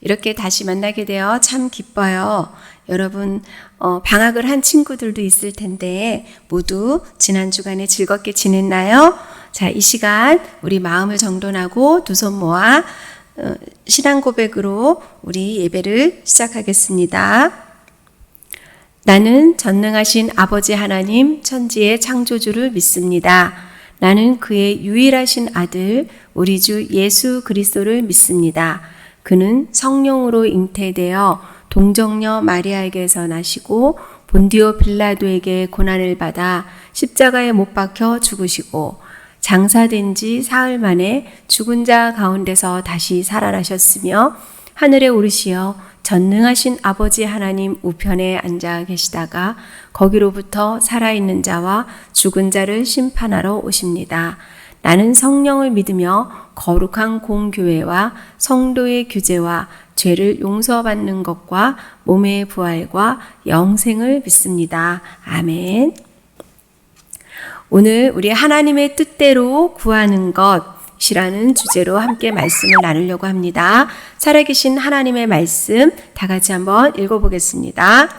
이렇게 다시 만나게 되어 참 기뻐요. 여러분, 방학을 한 친구들도 있을 텐데 모두 지난 주간에 즐겁게 지냈나요? 자, 이 시간 우리 마음을 정돈하고 두 손 모아 신앙 고백으로 우리 예배를 시작하겠습니다. 나는 전능하신 아버지 하나님 천지의 창조주를 믿습니다. 나는 그의 유일하신 아들 우리 주 예수 그리스도를 믿습니다. 그는 성령으로 잉태되어 동정녀 마리아에게서 나시고 본디오 빌라도에게 고난을 받아 십자가에 못 박혀 죽으시고 장사된 지 사흘 만에 죽은 자 가운데서 다시 살아나셨으며 하늘에 오르시어 전능하신 아버지 하나님 우편에 앉아 계시다가 거기로부터 살아있는 자와 죽은 자를 심판하러 오십니다. 나는 성령을 믿으며 거룩한 공교회와 성도의 규제와 죄를 용서받는 것과 몸의 부활과 영생을 믿습니다. 아멘. 오늘 우리 하나님의 뜻대로 구하는 것이라는 주제로 함께 말씀을 나누려고 합니다. 살아계신 하나님의 말씀 다 같이 한번 읽어보겠습니다.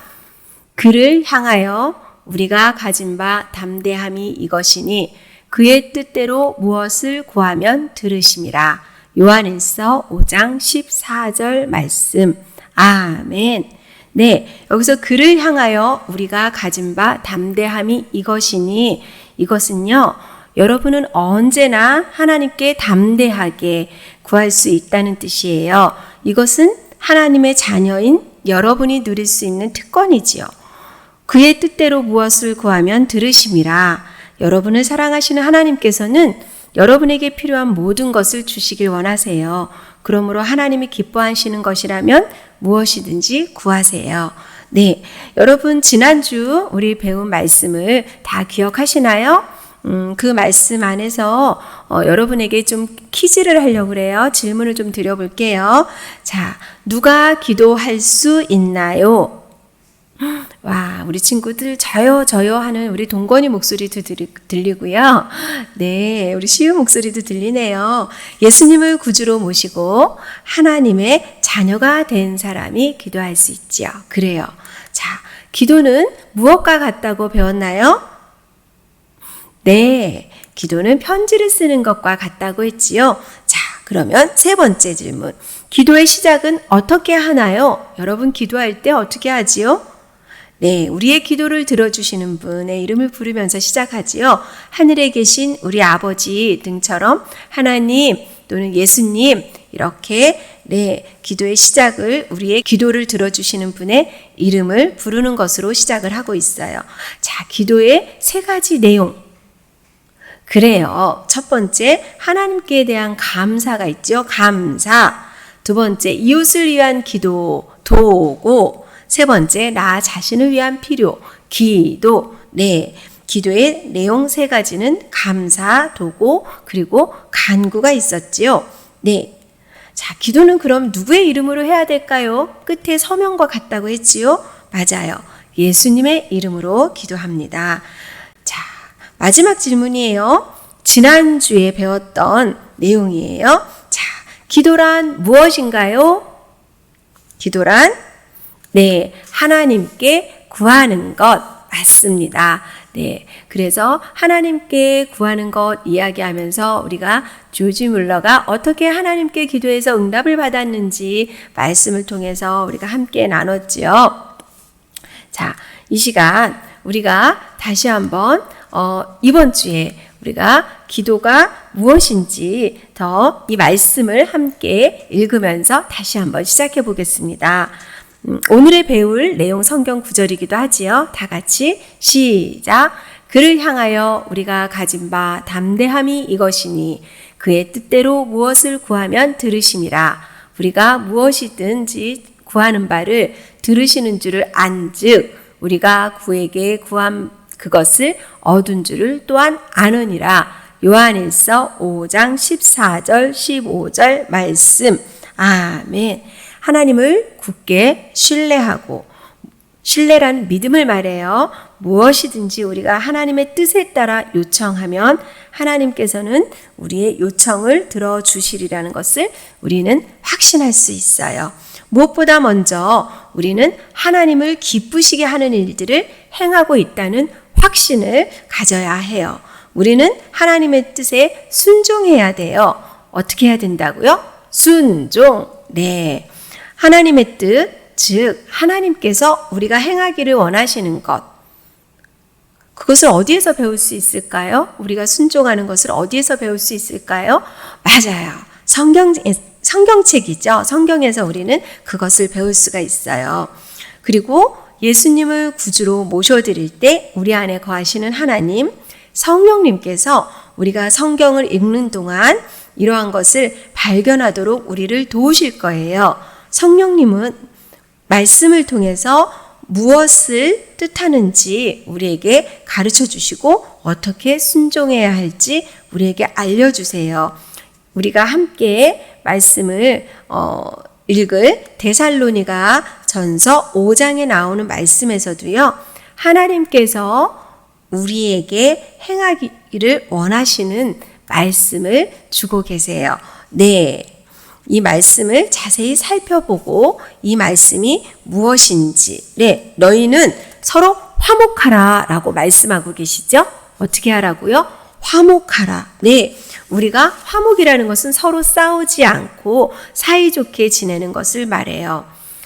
그를 향하여 우리가 가진 바 담대함이 이것이니 그의 뜻대로 무엇을 구하면 들으심이라. 요한일서 5장 14절 말씀. 아멘. 네, 여기서 그를 향하여 우리가 가진 바 담대함이 이것이니, 이것은요, 여러분은 언제나 하나님께 담대하게 구할 수 있다는 뜻이에요. 이것은 하나님의 자녀인 여러분이 누릴 수 있는 특권이지요. 그의 뜻대로 무엇을 구하면 들으심이라. 여러분을 사랑하시는 하나님께서는 여러분에게 필요한 모든 것을 주시길 원하세요. 그러므로 하나님이 기뻐하시는 것이라면 무엇이든지 구하세요. 네, 여러분 지난주 우리 배운 말씀을 다 기억하시나요? 그 말씀 안에서 여러분에게 좀 퀴즈를 하려고 그래요. 질문을 좀 드려볼게요. 자, 누가 기도할 수 있나요? 와, 우리 친구들 저요 하는 우리 동건이 목소리도 들리고요. 네, 우리 시우 목소리도 들리네요. 예수님을 구주로 모시고 하나님의 자녀가 된 사람이 기도할 수 있지요. 그래요. 자, 기도는 무엇과 같다고 배웠나요? 네, 기도는 편지를 쓰는 것과 같다고 했지요. 자, 그러면 세 번째 질문. 기도의 시작은 어떻게 하나요? 여러분 기도할 때 어떻게 하지요? 네, 우리의 기도를 들어주시는 분의 이름을 부르면서 시작하지요. 하늘에 계신 우리 아버지 등처럼 하나님 또는 예수님 이렇게 네, 기도의 시작을 우리의 기도를 들어주시는 분의 이름을 부르는 것으로 시작을 하고 있어요. 자, 기도의 세 가지 내용. 그래요. 첫 번째, 하나님께 대한 감사가 있죠. 감사. 두 번째, 이웃을 위한 기도, 도고. 세 번째, 나 자신을 위한 필요, 기도. 네, 기도의 내용 세 가지는 감사, 도고, 그리고 간구가 있었지요. 네, 자, 기도는 그럼 누구의 이름으로 해야 될까요? 끝에 서명과 같다고 했지요? 맞아요. 예수님의 이름으로 기도합니다. 자, 마지막 질문이에요. 지난주에 배웠던 내용이에요. 자, 기도란 무엇인가요? 기도란 네, 하나님께 구하는 것 맞습니다. 네, 그래서 하나님께 구하는 것 이야기하면서 우리가 조지 뮬러가 어떻게 하나님께 기도해서 응답을 받았는지 말씀을 통해서 우리가 함께 나눴지요. 자, 이 시간 우리가 다시 한번 이번 주에 우리가 기도가 무엇인지 더 이 말씀을 함께 읽으면서 다시 한번 시작해 보겠습니다. 오늘의 배울 내용 성경 구절이기도 하지요. 다 같이 시작. 그를 향하여 우리가 가진 바 담대함이 이것이니 그의 뜻대로 무엇을 구하면 들으심이라. 우리가 무엇이든지 구하는 바를 들으시는 줄을 안즉 우리가 그에게 구한 그것을 얻은 줄을 또한 아느니라. 요한일서 5장 14절 15절 말씀. 아멘. 하나님을 굳게 신뢰하고 신뢰라는 믿음을 말해요. 무엇이든지 우리가 하나님의 뜻에 따라 요청하면 하나님께서는 우리의 요청을 들어주시리라는 것을 우리는 확신할 수 있어요. 무엇보다 먼저 우리는 하나님을 기쁘시게 하는 일들을 행하고 있다는 확신을 가져야 해요. 우리는 하나님의 뜻에 순종해야 돼요. 어떻게 해야 된다고요? 순종. 네. 하나님의 뜻, 즉 하나님께서 우리가 행하기를 원하시는 것. 그것을 어디에서 배울 수 있을까요? 우리가 순종하는 것을 어디에서 배울 수 있을까요? 맞아요. 성경책이죠. 성경에서 우리는 그것을 배울 수가 있어요. 그리고 예수님을 구주로 모셔드릴 때 우리 안에 거하시는 하나님, 성령님께서 우리가 성경을 읽는 동안 이러한 것을 발견하도록 우리를 도우실 거예요. 성령님은 말씀을 통해서 무엇을 뜻하는지 우리에게 가르쳐 주시고 어떻게 순종해야 할지 우리에게 알려주세요. 우리가 함께 말씀을 읽을 데살로니가 전서 5장에 나오는 말씀에서도요. 하나님께서 우리에게 행하기를 원하시는 말씀을 주고 계세요. 네. 이 말씀을 자세히 살펴보고 이 말씀이 무엇인지, 네, 너희는 서로 화목하라 라고 말씀하고 계시죠? 어떻게 하라고요? 화목하라. 네, 우리가 화목이라는 것은 서로 싸우지 않고 사이좋게 지내는 것을 말해요.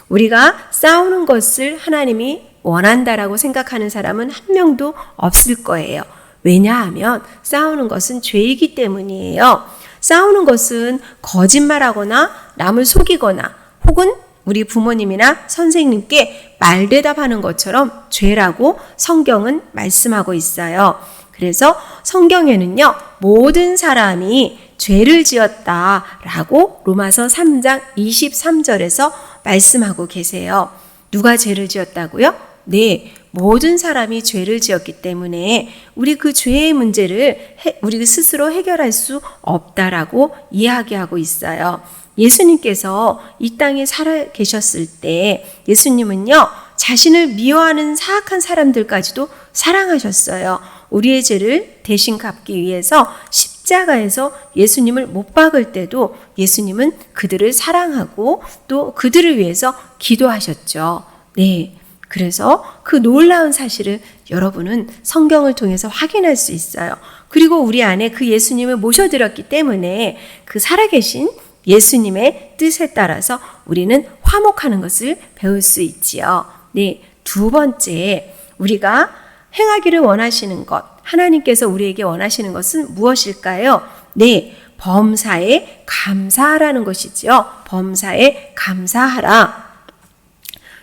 우리가 싸우는 것을 하나님이 원한다라고 생각하는 사람은 한 명도 없을 거예요. 왜냐하면 싸우는 것은 죄이기 때문이에요. 싸우는 것은 거짓말하거나 남을 속이거나 혹은 우리 부모님이나 선생님께 말대답하는 것처럼 죄라고 성경은 말씀하고 있어요. 그래서 성경에는요, 모든 사람이 죄를 지었다라고 로마서 3장 23절에서 말씀하고 계세요. 누가 죄를 지었다고요? 네, 모든 사람이 죄를 지었기 때문에 우리 그 죄의 문제를 우리 스스로 해결할 수 없다라고 이야기하고 있어요. 예수님께서 이 땅에 살아 계셨을 때 예수님은요, 자신을 미워하는 사악한 사람들까지도 사랑하셨어요. 우리의 죄를 대신 갚기 위해서 십자가에서 예수님을 못 박을 때도 예수님은 그들을 사랑하고 또 그들을 위해서 기도하셨죠. 네. 그래서 그 놀라운 사실을 여러분은 성경을 통해서 확인할 수 있어요. 그리고 우리 안에 그 예수님을 모셔드렸기 때문에 그 살아계신 예수님의 뜻에 따라서 우리는 화목하는 것을 배울 수 있지요. 네, 두 번째, 우리가 행하기를 원하시는 것, 하나님께서 우리에게 원하시는 것은 무엇일까요? 네, 범사에 감사하라는 것이지요. 범사에 감사하라.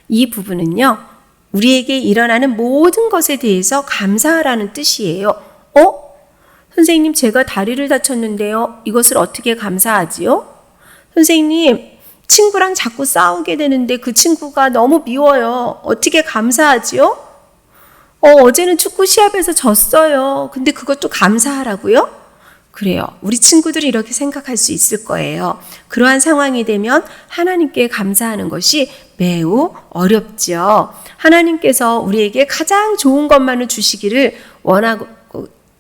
이 부분은요, 우리에게 일어나는 모든 것에 대해서 감사하라는 뜻이에요. 선생님, 제가 다리를 다쳤는데요. 이것을 어떻게 감사하지요? 선생님, 친구랑 자꾸 싸우게 되는데 그 친구가 너무 미워요. 어떻게 감사하지요? 어제는 축구 시합에서 졌어요. 근데 그것도 감사하라고요? 그래요. 우리 친구들이 이렇게 생각할 수 있을 거예요. 그러한 상황이 되면 하나님께 감사하는 것이 매우 어렵죠. 하나님께서 우리에게 가장 좋은 것만을 주시기를 원하고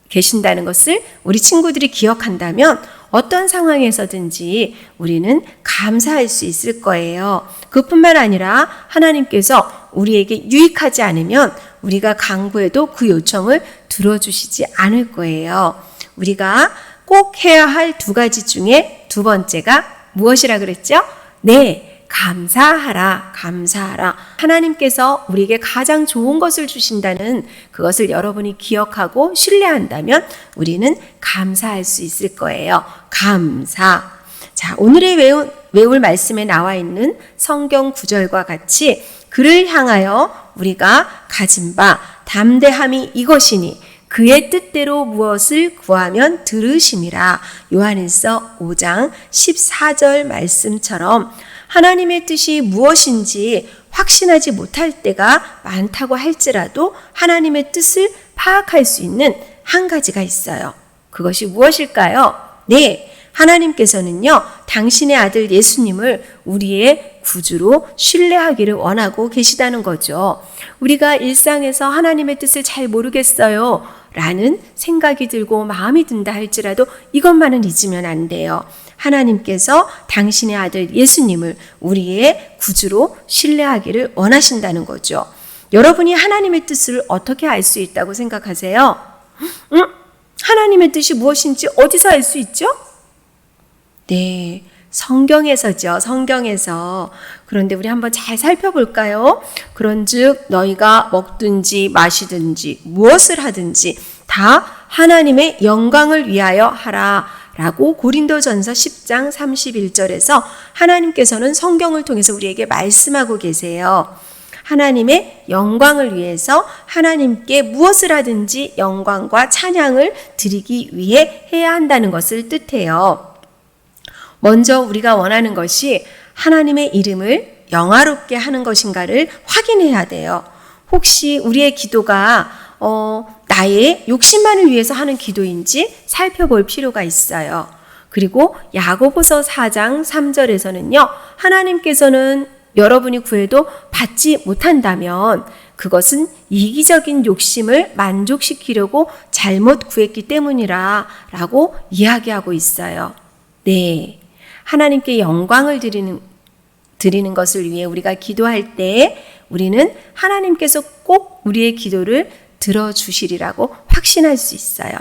계신다는 것을 우리 친구들이 기억한다면 어떤 상황에서든지 우리는 감사할 수 있을 거예요. 그뿐만 아니라 하나님께서 우리에게 유익하지 않으면 우리가 간구해도 그 요청을 들어주시지 않을 거예요. 우리가 꼭 해야 할 두 가지 중에 두 번째가 무엇이라 그랬죠? 네, 감사하라, 감사하라. 하나님께서 우리에게 가장 좋은 것을 주신다는 그것을 여러분이 기억하고 신뢰한다면 우리는 감사할 수 있을 거예요. 감사. 자, 오늘의 외울 말씀에 나와 있는 성경 구절과 같이 그를 향하여 우리가 가진 바 담대함이 이것이니 그의 뜻대로 무엇을 구하면 들으심이라. 요한일서 5장 14절 말씀처럼 하나님의 뜻이 무엇인지 확신하지 못할 때가 많다고 할지라도 하나님의 뜻을 파악할 수 있는 한 가지가 있어요. 그것이 무엇일까요? 네, 하나님께서는요, 당신의 아들 예수님을 우리의 구주로 신뢰하기를 원하고 계시다는 거죠. 우리가 일상에서 하나님의 뜻을 잘 모르겠어요 라는 생각이 들고 마음이 든다 할지라도 이것만은 잊으면 안 돼요. 하나님께서 당신의 아들 예수님을 우리의 구주로 신뢰하기를 원하신다는 거죠. 여러분이 하나님의 뜻을 어떻게 알 수 있다고 생각하세요? 하나님의 뜻이 무엇인지 어디서 알 수 있죠? 네, 성경에서죠. 성경에서. 그런데 우리 한번 잘 살펴볼까요? 그런즉 너희가 먹든지 마시든지 무엇을 하든지 다 하나님의 영광을 위하여 하라 라고 고린도전서 10장 31절에서 하나님께서는 성경을 통해서 우리에게 말씀하고 계세요. 하나님의 영광을 위해서 하나님께 무엇을 하든지 영광과 찬양을 드리기 위해 해야 한다는 것을 뜻해요. 먼저 우리가 원하는 것이 하나님의 이름을 영화롭게 하는 것인가를 확인해야 돼요. 혹시 우리의 기도가 나의 욕심만을 위해서 하는 기도인지 살펴볼 필요가 있어요. 그리고 야고보서 4장 3절에서는요. 하나님께서는 여러분이 구해도 받지 못한다면 그것은 이기적인 욕심을 만족시키려고 잘못 구했기 때문이라 라고 이야기하고 있어요. 네, 하나님께 영광을 드리는 것을 위해 우리가 기도할 때 우리는 하나님께서 꼭 우리의 기도를 들어주시리라고 확신할 수 있어요.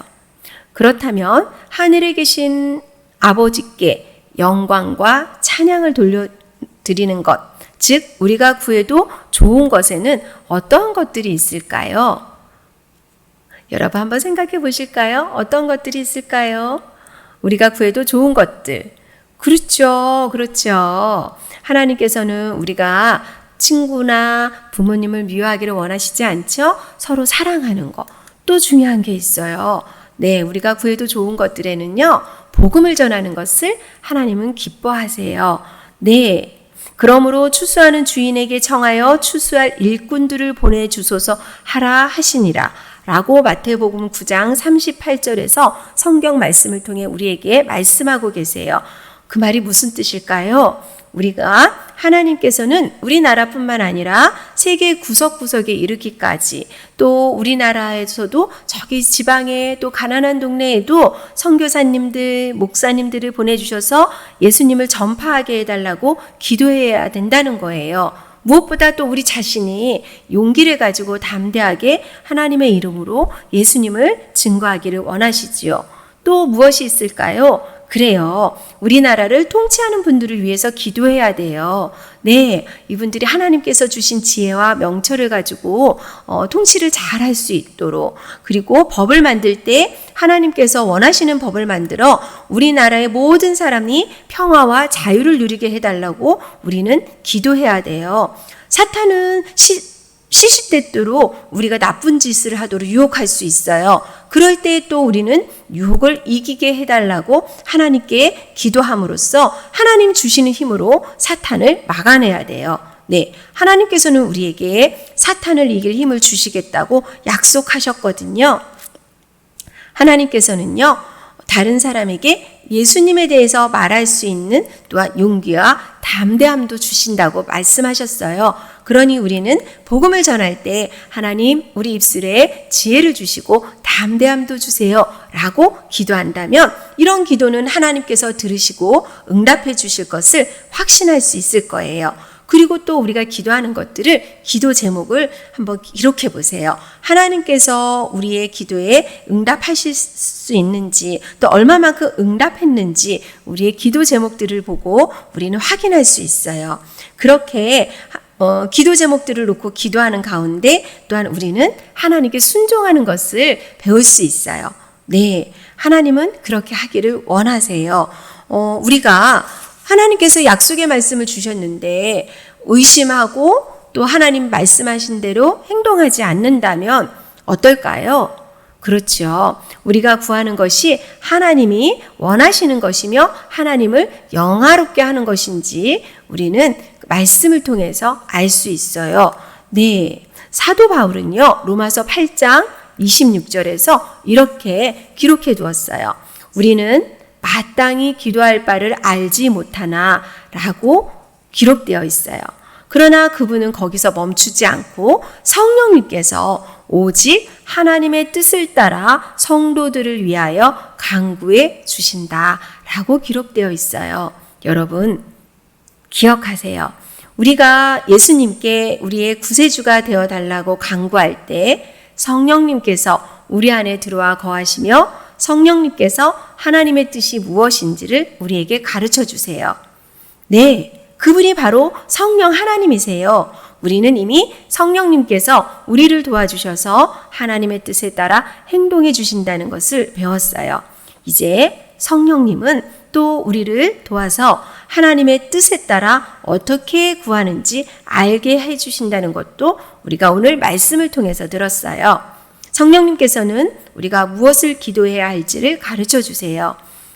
그렇다면 하늘에 계신 아버지께 영광과 찬양을 돌려드리는 것, 즉 우리가 구해도 좋은 것에는 어떠한 것들이 있을까요? 여러분 한번 생각해 보실까요? 어떤 것들이 있을까요? 우리가 구해도 좋은 것들. 그렇죠. 하나님께서는 우리가 친구나 부모님을 미워하기를 원하시지 않죠? 서로 사랑하는 거. 또 중요한 게 있어요. 네, 우리가 구해도 좋은 것들에는요, 복음을 전하는 것을 하나님은 기뻐하세요. 네. 그러므로 추수하는 주인에게 청하여 추수할 일꾼들을 보내주소서 하라 하시니라 라고 마태복음 9장 38절에서 성경 말씀을 통해 우리에게 말씀하고 계세요. 그 말이 무슨 뜻일까요? 우리가 하나님께서는 우리나라뿐만 아니라 세계 구석구석에 이르기까지 또 우리나라에서도 저기 지방에 또 가난한 동네에도 선교사님들, 목사님들을 보내주셔서 예수님을 전파하게 해달라고 기도해야 된다는 거예요. 무엇보다 또 우리 자신이 용기를 가지고 담대하게 하나님의 이름으로 예수님을 증거하기를 원하시지요. 또 무엇이 있을까요? 그래요. 우리나라를 통치하는 분들을 위해서 기도해야 돼요. 네, 이분들이 하나님께서 주신 지혜와 명철을 가지고 통치를 잘할 수 있도록, 그리고 법을 만들 때 하나님께서 원하시는 법을 만들어 우리나라의 모든 사람이 평화와 자유를 누리게 해달라고 우리는 기도해야 돼요. 사탄은 시시때때로 우리가 나쁜 짓을 하도록 유혹할 수 있어요. 그럴 때 또 우리는 유혹을 이기게 해달라고 하나님께 기도함으로써 하나님 주시는 힘으로 사탄을 막아내야 돼요. 네, 하나님께서는 우리에게 사탄을 이길 힘을 주시겠다고 약속하셨거든요. 하나님께서는요, 다른 사람에게 예수님에 대해서 말할 수 있는 또한 용기와 담대함도 주신다고 말씀하셨어요. 그러니 우리는 복음을 전할 때 하나님 우리 입술에 지혜를 주시고 담대함도 주세요 라고 기도한다면 이런 기도는 하나님께서 들으시고 응답해 주실 것을 확신할 수 있을 거예요. 그리고 또 우리가 기도하는 것들을, 기도 제목을 한번 기록해 보세요. 하나님께서 우리의 기도에 응답하실 수 있는지, 또 얼마만큼 응답했는지 우리의 기도 제목들을 보고 우리는 확인할 수 있어요. 그렇게 기도 제목들을 놓고 기도하는 가운데 또한 우리는 하나님께 순종하는 것을 배울 수 있어요. 네, 하나님은 그렇게 하기를 원하세요. 우리가 하나님께서 약속의 말씀을 주셨는데 의심하고 또 하나님 말씀하신 대로 행동하지 않는다면 어떨까요? 그렇죠. 우리가 구하는 것이 하나님이 원하시는 것이며 하나님을 영화롭게 하는 것인지 우리는 말씀을 통해서 알 수 있어요. 네, 사도 바울은요, 로마서 8장 26절에서 이렇게 기록해 두었어요. 우리는 마땅히 기도할 바를 알지 못하나 라고 기록되어 있어요. 그러나 그분은 거기서 멈추지 않고 성령님께서 오직 하나님의 뜻을 따라 성도들을 위하여 간구해 주신다 라고 기록되어 있어요. 여러분 기억하세요. 우리가 예수님께 우리의 구세주가 되어 달라고 간구할 때 성령님께서 우리 안에 들어와 거하시며 성령님께서 하나님의 뜻이 무엇인지를 우리에게 가르쳐 주세요. 네, 그분이 바로 성령 하나님이세요. 우리는 이미 성령님께서 우리를 도와주셔서 하나님의 뜻에 따라 행동해 주신다는 것을 배웠어요. 이제 성령님은 또 우리를 도와서 하나님의 뜻에 따라 어떻게 구하는지 알게 해 주신다는 것도 우리가 오늘 말씀을 통해서 들었어요. 성령님께서는 우리가 무엇을 기도해야 할지를 가르쳐 주세요.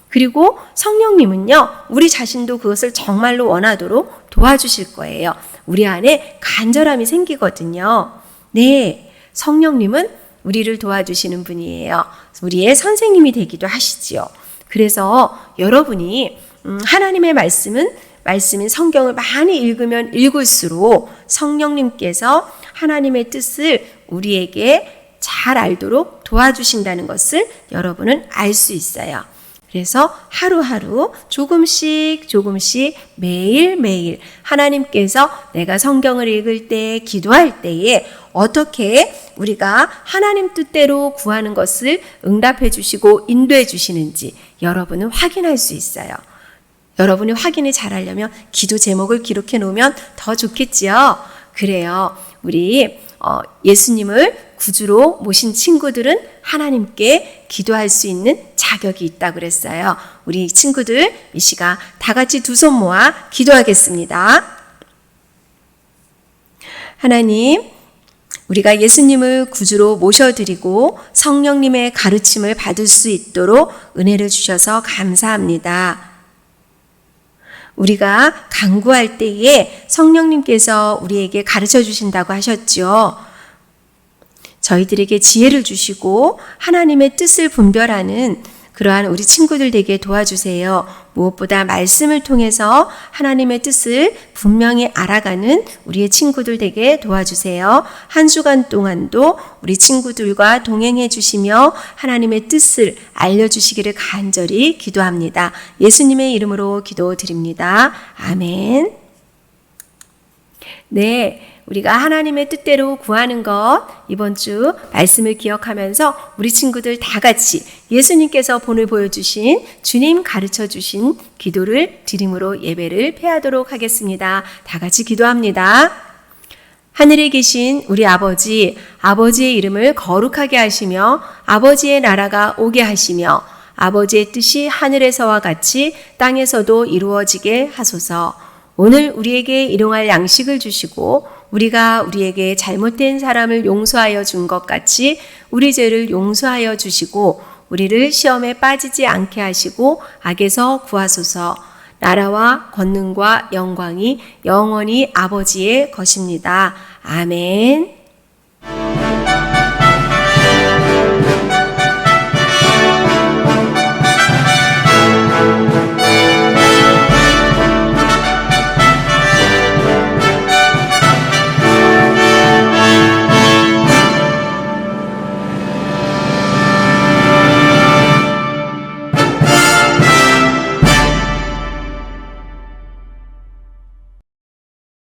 그리고 성령님은요, 우리 자신도 그것을 정말로 원하도록 도와주실 거예요. 우리 안에 간절함이 생기거든요. 네, 성령님은 우리를 도와주시는 분이에요. 우리의 선생님이 되기도 하시지요. 그래서 여러분이 하나님의 말씀인 성경을 많이 읽으면 읽을수록 성령님께서 하나님의 뜻을 우리에게 잘 알도록 도와주신다는 것을 여러분은 알 수 있어요. 그래서 하루하루 조금씩 매일매일 하나님께서 내가 성경을 읽을 때, 기도할 때에 어떻게 우리가 하나님 뜻대로 구하는 것을 응답해 주시고 인도해 주시는지 여러분은 확인할 수 있어요. 여러분이 확인이 잘하려면 기도 제목을 기록해 놓으면 더 좋겠지요. 그래요. 우리 예수님을 구주로 모신 친구들은 하나님께 기도할 수 있는 자격이 있다고 그랬어요. 우리 친구들 이 시간 다 같이 두 손 모아 기도하겠습니다. 하나님, 우리가 예수님을 구주로 모셔드리고 성령님의 가르침을 받을 수 있도록 은혜를 주셔서 감사합니다. 우리가 간구할 때에 성령님께서 우리에게 가르쳐 주신다고 하셨죠. 저희들에게 지혜를 주시고 하나님의 뜻을 분별하는 그러한 우리 친구들 되게 도와주세요. 무엇보다 말씀을 통해서 하나님의 뜻을 분명히 알아가는 우리의 친구들 되게 도와주세요. 한 주간 동안도 우리 친구들과 동행해 주시며 하나님의 뜻을 알려주시기를 간절히 기도합니다. 예수님의 이름으로 기도드립니다. 아멘. 네. 우리가 하나님의 뜻대로 구하는 것 이번 주 말씀을 기억하면서 우리 친구들 다 같이 예수님께서 본을 보여주신 주님 가르쳐 주신 기도를 드림으로 예배를 폐하도록 하겠습니다. 다 같이 기도합니다. 하늘에 계신 우리 아버지, 아버지의 이름을 거룩하게 하시며 아버지의 나라가 오게 하시며 아버지의 뜻이 하늘에서와 같이 땅에서도 이루어지게 하소서. 오늘 우리에게 일용할 양식을 주시고 우리가 우리에게 잘못된 사람을 용서하여 준 것 같이 우리 죄를 용서하여 주시고 우리를 시험에 빠지지 않게 하시고 악에서 구하소서. 나라와 권능과 영광이 영원히 아버지의 것입니다. 아멘.